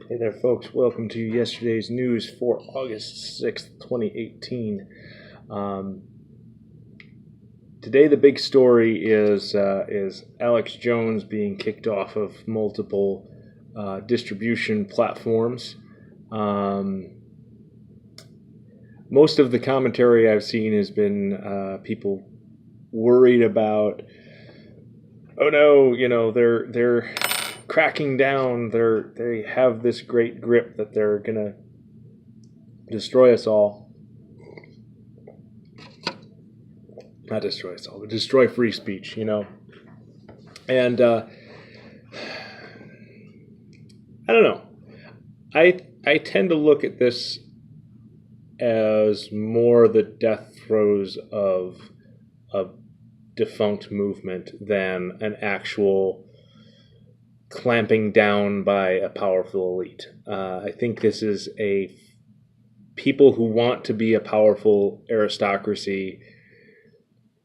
Hey there, folks. Welcome to yesterday's news for August 6th, 2018. Um, Today, the big story is Alex Jones being kicked off of multiple distribution platforms. Most of the commentary I've seen has been people worried about, oh no, they're cracking down. They have this great grip that they're gonna destroy us all. Not destroy us all, but destroy free speech. And I don't know. I tend to look at this as more the death throes of a defunct movement than an actual clamping down by a powerful elite. I think this is people who want to be a powerful aristocracy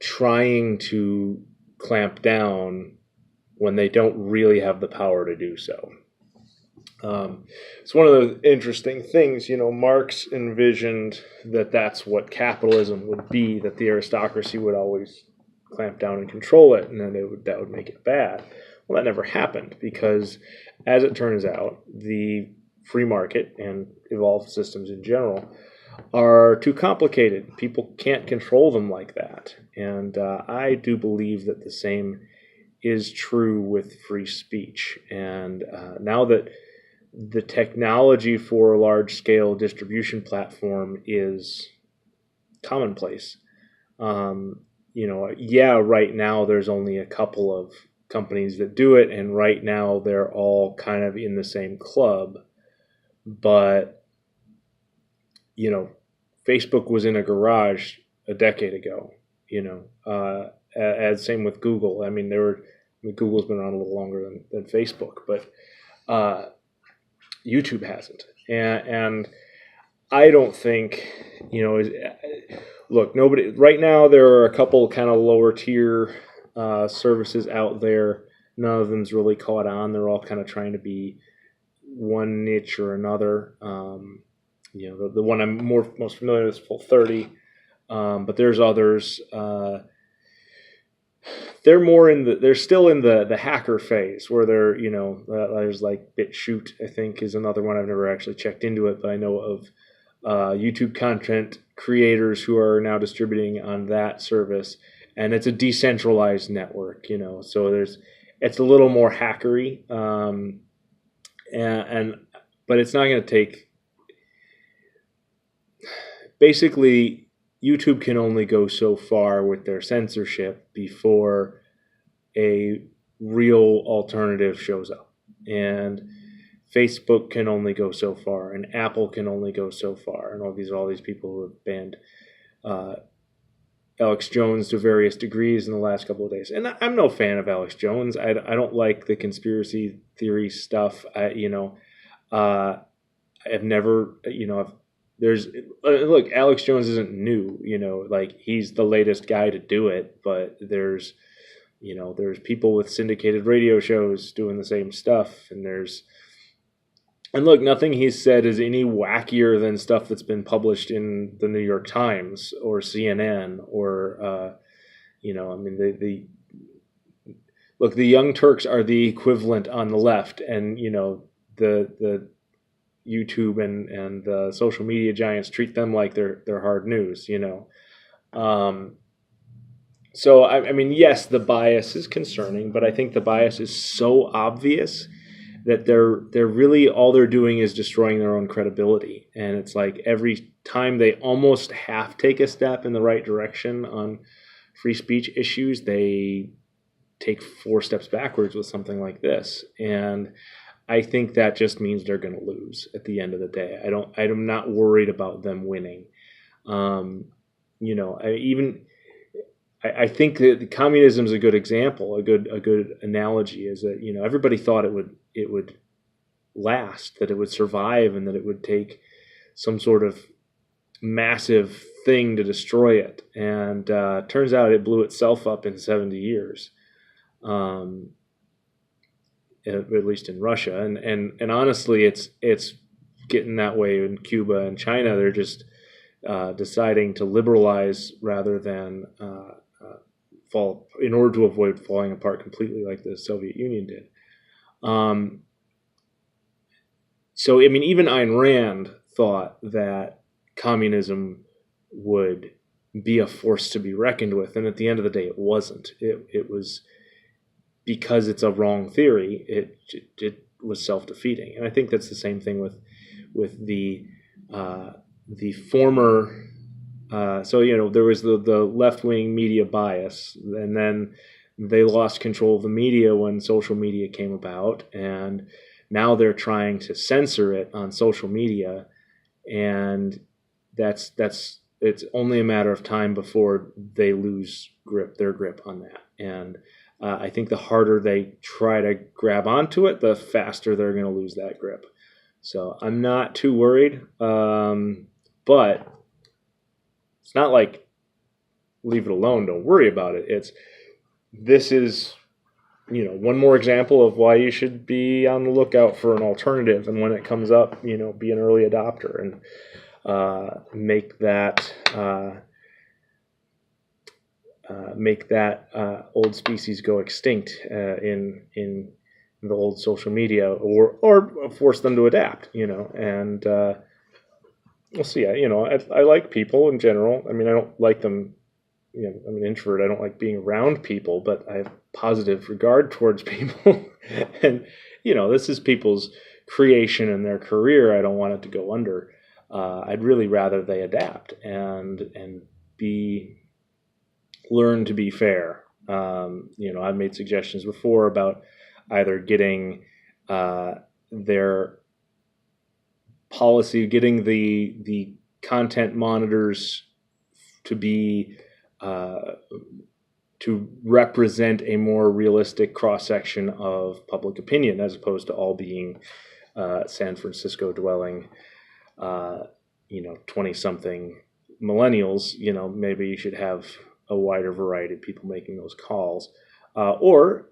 trying to clamp down when they don't really have the power to do so. It's one of the interesting things, Marx envisioned that that's what capitalism would be, that the aristocracy would always clamp down and control it, and then that would make it bad. Well, that never happened because, as it turns out, the free market and evolved systems in general are too complicated. People can't control them like that. And I do believe that the same is true with free speech. And now that the technology for a large-scale distribution platform is commonplace, right now there's only a couple of companies that do it, and right now they're all kind of in the same club. But Facebook was in a garage a decade ago. As same with Google. Google's been around a little longer than Facebook, but YouTube hasn't. And I don't think, look, nobody right now. There are a couple kind of lower tier services out there. None of them's really caught on. They're all kind of trying to be one niche or another. The one I'm most familiar with is Full30, but there's others. They're still in the hacker phase where there's like BitChute, I think, is another one. I've never actually checked into it, but I know of YouTube content creators who are now distributing on that service, and it's a decentralized network, so it's a little more hackery, but it's not going to take. Basically, YouTube can only go so far with their censorship before a real alternative shows up. And Facebook can only go so far, and Apple can only go so far, and all these people who have banned Alex Jones to various degrees in the last couple of days. And I'm no fan of Alex Jones. I don't like the conspiracy theory stuff. I've never, look, Alex Jones isn't new, he's the latest guy to do it, but there's people with syndicated radio shows doing the same stuff, and look, nothing he's said is any wackier than stuff that's been published in the New York Times or CNN or, look, the Young Turks are the equivalent on the left, and, the YouTube and the social media giants treat them like they're hard news, So yes, the bias is concerning, but I think the bias is so obvious that they're really all they're doing is destroying their own credibility. And it's like every time they almost half take a step in the right direction on free speech issues, they take 4 steps backwards with something like this. And I think that just means they're going to lose at the end of the day. I'm not worried about them winning. I think that communism is a good example. A good analogy is that everybody thought it would last, that it would survive, and that it would take some sort of massive thing to destroy it. And turns out it blew itself up in 70 years. at least in Russia, and honestly, it's getting that way in Cuba and China. They're just deciding to liberalize rather than fall, in order to avoid falling apart completely like the Soviet Union did. So, I mean, even Ayn Rand thought that communism would be a force to be reckoned with, and at the end of the day, it wasn't. It was, because it's a wrong theory, it was self-defeating. And I think that's the same thing with the former. So, you know, there was the left-wing media bias, and then they lost control of the media when social media came about, and now they're trying to censor it on social media, and it's only a matter of time before they lose their grip on that. And I think the harder they try to grab onto it, the faster they're going to lose that grip. So I'm not too worried, but it's not like leave it alone, don't worry about it. This is, you know, one more example of why you should be on the lookout for an alternative, and when it comes up, you know, be an early adopter and make that old species go extinct in the old social media, or force them to adapt, you know. And we'll see. I like people in general. I mean, I don't like them. You know, I'm an introvert. I don't like being around people, but I have positive regard towards people. And, you know, this is people's creation and their career. I don't want it to go under. I'd really rather they adapt and learn to be fair. You know, I've made suggestions before about either getting their policy, getting the content monitors to be to represent a more realistic cross-section of public opinion, as opposed to all being San Francisco dwelling, 20-something millennials. You know, maybe you should have a wider variety of people making those calls, or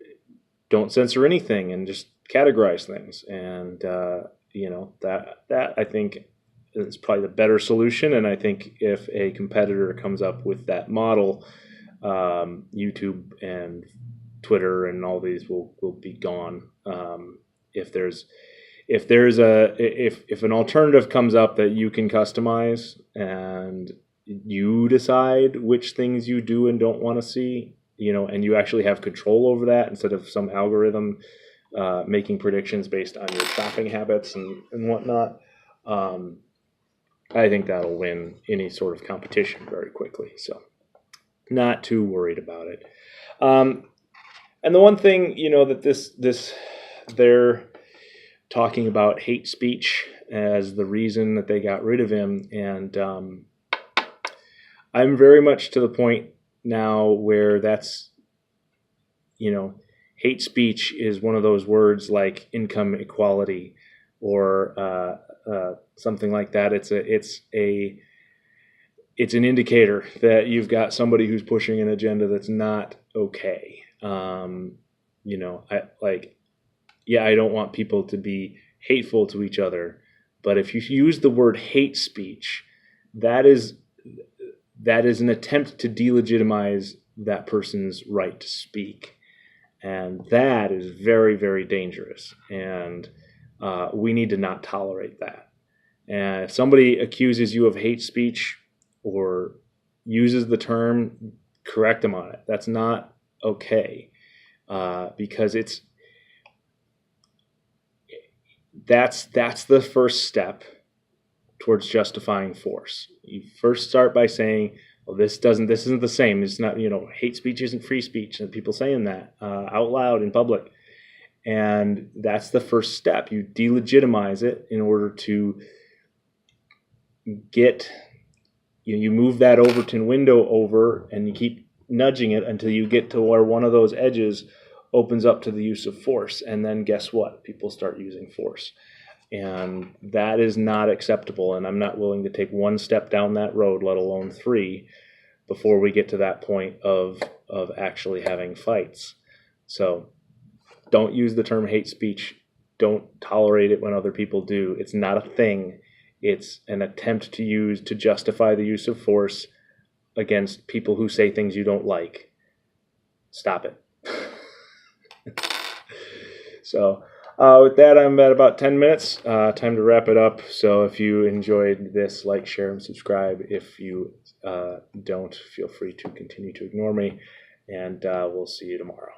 don't censor anything and just categorize things. And that I think is probably the better solution. And I think if a competitor comes up with that model, YouTube and Twitter and all these will be gone. If an alternative comes up that you can customize and you decide which things you do and don't want to see, you know, and you actually have control over that instead of some algorithm making predictions based on your shopping habits and whatnot, I think that'll win any sort of competition very quickly. So not too worried about it. And the one thing, you know, that this they're talking about hate speech as the reason that they got rid of him. And I'm very much to the point now where that's, you know, hate speech is one of those words like income equality or something like that. It's an indicator that you've got somebody who's pushing an agenda that's not okay. I don't want people to be hateful to each other, but if you use the word hate speech, that is an attempt to delegitimize that person's right to speak. And that is very, very dangerous. And we need to not tolerate that. And if somebody accuses you of hate speech or uses the term, correct them on it. That's not okay, because that's the first step towards justifying force. You first start by saying, well, this isn't the same. It's not, hate speech isn't free speech, and people saying that out loud in public. And that's the first step. You delegitimize it in order to get, you move that Overton window over, and you keep nudging it until you get to where one of those edges opens up to the use of force. And then guess what? People start using force. And that is not acceptable. And I'm not willing to take one step down that road, let alone three, before we get to that point of actually having fights. So Don't use the term hate speech. Don't tolerate it when other people do. It's not a thing. It's an attempt to justify the use of force against people who say things you don't like. Stop it. So with that, I'm at about 10 minutes. Time to wrap it up. So if you enjoyed this, like, share, and subscribe. If you don't, feel free to continue to ignore me. And we'll see you tomorrow.